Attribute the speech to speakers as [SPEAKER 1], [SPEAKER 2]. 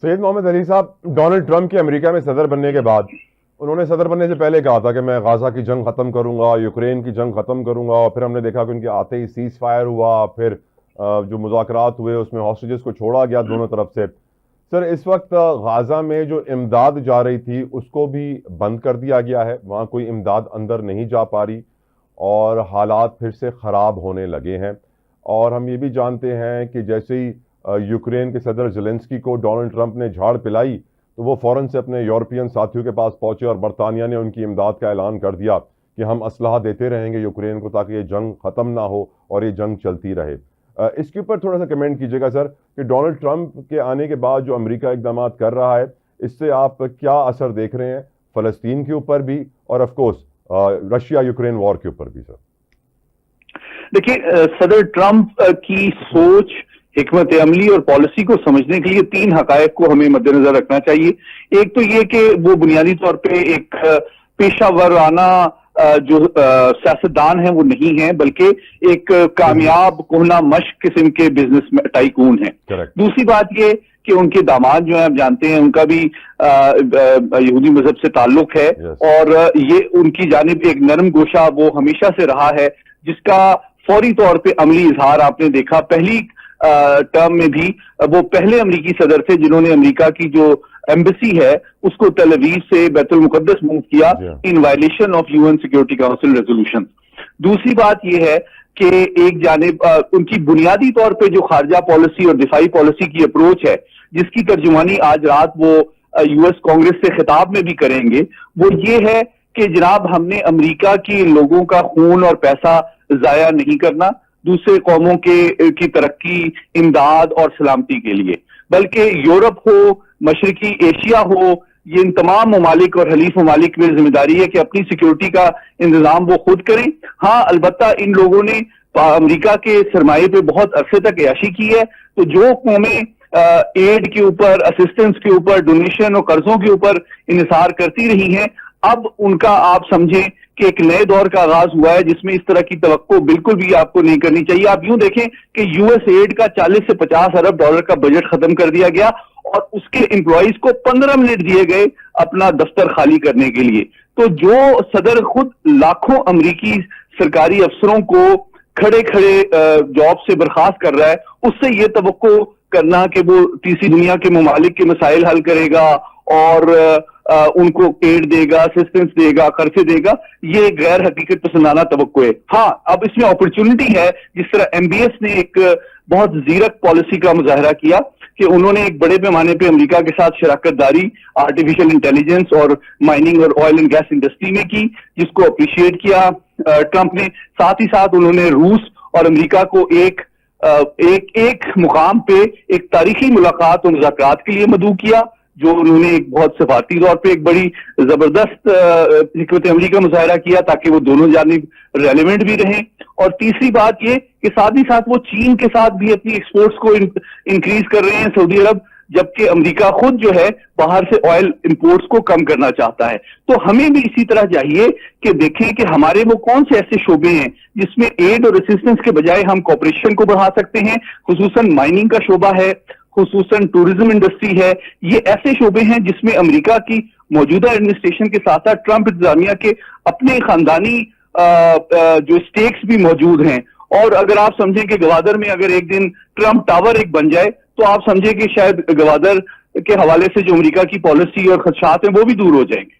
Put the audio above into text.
[SPEAKER 1] سید محمد علی صاحب، Donald Trump کے امریکہ میں صدر بننے کے بعد انہوں نے صدر بننے سے پہلے کہا تھا کہ میں غازہ کی جنگ ختم کروں گا، یوکرین کی جنگ ختم کروں گا، اور پھر ہم نے دیکھا کہ ان کے آتے ہی سیز فائر ہوا، پھر جو مذاکرات ہوئے اس میں ہاسٹیجز کو چھوڑا گیا دونوں طرف سے۔ سر، اس وقت غازہ میں جو امداد جا رہی تھی اس کو بھی بند کر دیا گیا ہے، وہاں کوئی امداد اندر نہیں جا پا رہی اور حالات پھر سے خراب ہونے لگے ہیں۔ اور ہم یہ بھی جانتے ہیں کہ جیسے ہی یوکرین کے صدر زیلنسکی کو ڈونلڈ ٹرمپ نے جھاڑ پلائی تو وہ فوراً سے اپنے یورپین ساتھیوں کے پاس پہنچے اور برطانیہ نے ان کی امداد کا اعلان کر دیا کہ ہم اسلحہ دیتے رہیں گے یوکرین کو تاکہ یہ جنگ ختم نہ ہو اور یہ جنگ چلتی رہے۔ اس کے اوپر تھوڑا سا کمنٹ کیجیے گا سر کہ ڈونلڈ ٹرمپ کے آنے کے بعد جو امریکہ اقدامات کر رہا ہے اس سے آپ کیا اثر دیکھ رہے ہیں فلسطین کے اوپر بھی اور of course Russia Ukraine war کے اوپر بھی؟ سر
[SPEAKER 2] دیکھیے، صدر ٹرمپ کی سوچ، حکمت عملی اور پالیسی کو سمجھنے کے لیے تین حقائق کو ہمیں مد نظر رکھنا چاہیے۔ ایک تو یہ کہ وہ بنیادی طور پہ ایک پیشہ ورانہ جو سیاستدان ہیں وہ نہیں ہیں، بلکہ ایک کامیاب کوہنہ مشق قسم کے بزنس ٹائکون ہیں۔ دوسری بات یہ کہ ان کے داماد جو ہیں آپ جانتے ہیں ان کا بھی یہودی مذہب سے تعلق ہے، اور یہ ان کی جانب ایک نرم گوشہ وہ ہمیشہ سے رہا ہے، جس کا فوری طور پہ عملی اظہار آپ نے دیکھا پہلی ٹرم میں بھی۔ وہ پہلے امریکی صدر تھے جنہوں نے امریکہ کی جو ایمبیسی ہے اس کو تل اویو سے بیت المقدس موو کیا ان violation of UN security council resolution. دوسری بات یہ ہے کہ ایک جانب ان کی بنیادی طور پہ جو خارجہ پالیسی اور دفاعی پالیسی کی اپروچ ہے، جس کی ترجمانی آج رات وہ US کانگریس سے خطاب میں بھی کریں گے، وہ یہ ہے کہ جناب ہم نے امریکہ کی لوگوں کا خون اور پیسہ ضائع نہیں کرنا دوسرے قوموں کی ترقی، امداد اور سلامتی کے لیے، بلکہ یورپ ہو، مشرقی ایشیا ہو، یہ ان تمام ممالک اور حلیف ممالک میں ذمہ داری ہے کہ اپنی سیکیورٹی کا انتظام وہ خود کریں۔ ہاں، البتہ ان لوگوں نے امریکہ کے سرمایے پہ بہت عرصے تک عیاشی کی ہے، تو جو قومیں ایڈ کے اوپر، اسسٹنس کے اوپر، ڈونیشن اور قرضوں کے اوپر انحصار کرتی رہی ہیں، اب ان کا آپ سمجھیں کہ ایک نئے دور کا آغاز ہوا ہے جس میں اس طرح کی توقع بالکل بھی آپ کو نہیں کرنی چاہیے۔ آپ یوں دیکھیں کہ US ایڈ کا 40 سے 50 ارب ڈالر کا بجٹ ختم کر دیا گیا اور اس کے امپلائیز کو 15 منٹ دیے گئے اپنا دفتر خالی کرنے کے لیے۔ تو جو صدر خود لاکھوں امریکی سرکاری افسروں کو کھڑے کھڑے جاب سے برخاست کر رہا ہے، اس سے یہ توقع کرنا کہ وہ تیسری دنیا کے ممالک کے مسائل حل کرے گا اور ان کو ایڈ دے گا، اسسٹنس دے گا، خرچے دے گا، یہ غیر حقیقت پسندانہ توقع ہے۔ ہاں، اب اس میں اپرچونٹی ہے، جس طرح MBS نے ایک بہت زیرک پالیسی کا مظاہرہ کیا کہ انہوں نے ایک بڑے پیمانے پہ امریکہ کے ساتھ شراکت داری آرٹیفیشل انٹیلیجنس اور مائننگ اور آئل اینڈ گیس انڈسٹری میں کی، جس کو اپریشیٹ کیا ٹرمپ نے۔ ساتھ ہی ساتھ انہوں نے روس اور امریکہ کو ایک مقام پہ ایک تاریخی ملاقات اور مذاکرات کے لیے مدعو کیا، جو انہوں نے ایک بہت سفارتی طور پہ ایک بڑی زبردست حکمت عملی کا مظاہرہ کیا تاکہ وہ دونوں جانب ریلیونٹ بھی رہیں۔ اور تیسری بات یہ کہ ساتھ ہی ساتھ وہ چین کے ساتھ بھی اپنی ایکسپورٹس کو انکریز کر رہے ہیں، سعودی عرب، جبکہ امریکہ خود جو ہے باہر سے آئل امپورٹس کو کم کرنا چاہتا ہے۔ تو ہمیں بھی اسی طرح چاہیے کہ دیکھیں کہ ہمارے وہ کون سے ایسے شعبے ہیں جس میں ایڈ اور اسسٹنس کے بجائے ہم کوپریشن کو بڑھا سکتے ہیں، خصوصاً مائننگ کا شعبہ ہے، خصوصاً ٹورزم انڈسٹری ہے۔ یہ ایسے شعبے ہیں جس میں امریکہ کی موجودہ ایڈمنسٹریشن کے ساتھ ساتھ ٹرمپ انتظامیہ کے اپنے خاندانی جو اسٹیکس بھی موجود ہیں۔ اور اگر آپ سمجھیں کہ گوادر میں اگر ایک دن ٹرمپ ٹاور ایک بن جائے تو آپ سمجھیں کہ شاید گوادر کے حوالے سے جو امریکہ کی پالیسی اور خدشات ہیں وہ بھی دور ہو جائیں گے۔